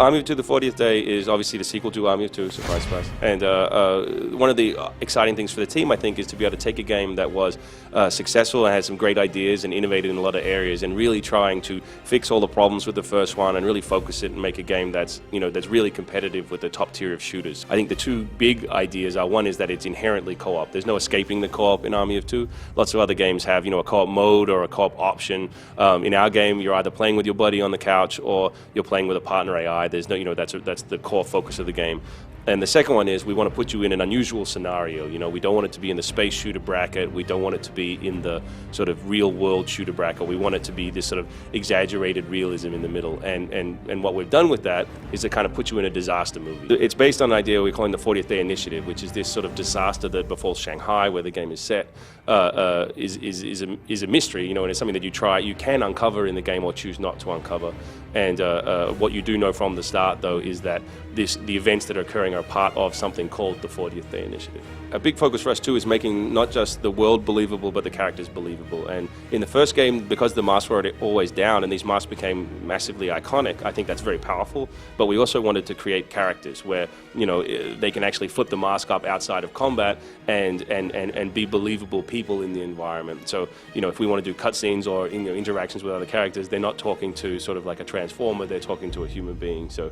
Army of Two: The 40th Day is obviously the sequel to Army of Two, surprise, surprise. And one of the exciting things for the team, I think, is to be able to take a game that was successful and had some great ideas and innovated in a lot of areas, and really trying to fix all the problems with the first one and really focus it and make a game that's, that's really competitive with the top tier of shooters. I think the two big ideas are, one is that it's inherently co-op. There's no escaping the co-op in Army of Two. Lots of other games have, a co-op mode or a co-op option. In our game, you're either playing with your buddy on the couch or you're playing with a partner AI. There's no, that's the core focus of the game. And the second one is we want to put you in an unusual scenario. We don't want it to be in the space shooter bracket. We don't want it to be in the sort of real world shooter bracket. We want it to be this sort of exaggerated realism in the middle. And what we've done with that is to kind of put you in a disaster movie. It's based on an idea we're calling the 40th Day Initiative, which is this sort of disaster that befalls Shanghai, where the game is set, is a mystery, and it's something that you can uncover in the game or choose not to uncover. And what you do know from the start, though, is that the events that are occurring are part of something called the 40th Day Initiative. A big focus for us too is making not just the world believable, but the characters believable. And in the first game, because the masks were always down and these masks became massively iconic, I think that's very powerful. But we also wanted to create characters where they can actually flip the mask up outside of combat and be believable people in the environment. So if we want to do cutscenes or interactions with other characters, they're not talking to sort of like a transformer, they're talking to a human being. So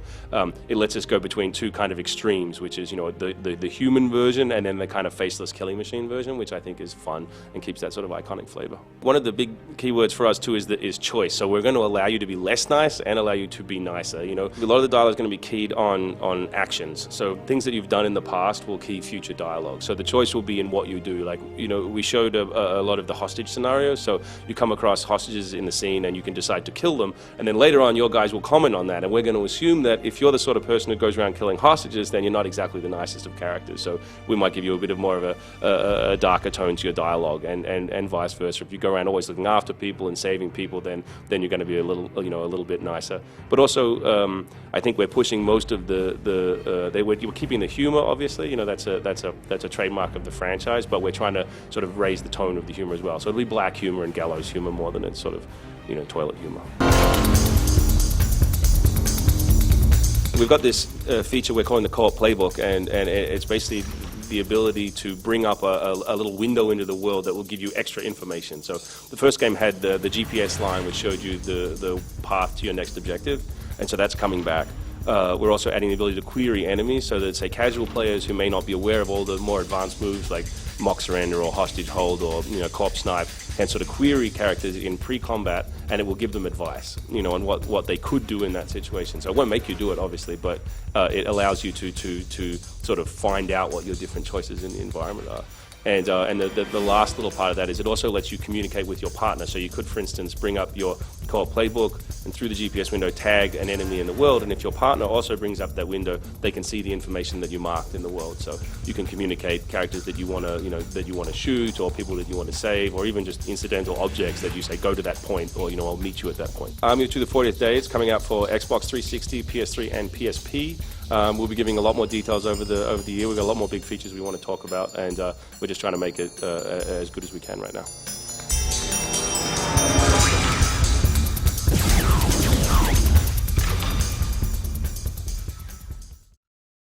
it lets us go between two kind of extremes, which is the human version and then the kind of faceless killing machine version, which I think is fun and keeps that sort of iconic flavor. One of the big keywords for us too is choice. So we're going to allow you to be less nice and allow you to be nicer. A lot of the dialogue is going to be keyed on actions. So things that you've done in the past will key future dialogue. So the choice will be in what you do. Like, we showed a lot of the hostage scenarios. So you come across hostages in the scene and you can decide to kill them. And then later on, your guys will comment on that. And we're going to assume that if you're the sort of person who goes around killing hostages, then you're not exactly the nicest of characters. So we might give you a bit of more of a darker tone to your dialogue, and vice versa. If you go around always looking after people and saving people, then you're going to be a little bit nicer. But also, I think we're pushing most of we're keeping the humor, obviously. That's a trademark of the franchise, but we're trying to sort of raise the tone of the humor as well. So it'll be black humor and gallows humor more than it's sort of toilet humor. We've got this feature we're calling the Co-op Playbook, and it's basically the ability to bring up a little window into the world that will give you extra information. So the first game had the GPS line, which showed you the path to your next objective, and so that's coming back. We're also adding the ability to query enemies, so that, say, casual players who may not be aware of all the more advanced moves like mock surrender or hostage hold or co-op snipe, can sort of query characters in pre-combat, and it will give them advice, on what they could do in that situation. So it won't make you do it, obviously, but it allows you to sort of find out what your different choices in the environment are. And the last little part of that is it also lets you communicate with your partner. So you could, for instance, bring up your Co-op Playbook and through the GPS window tag an enemy in the world, and if your partner also brings up that window, they can see the information that you marked in the world. So you can communicate characters that you want to shoot, or people that you want to save, or even just incidental objects that you say go to that point, or I'll meet you at that point. Army of Two: The 40th Day is coming out for Xbox 360, PS3, and PSP. We'll be giving a lot more details over the year. We've got a lot more big features we want to talk about, and we're just trying to make it as good as we can right now.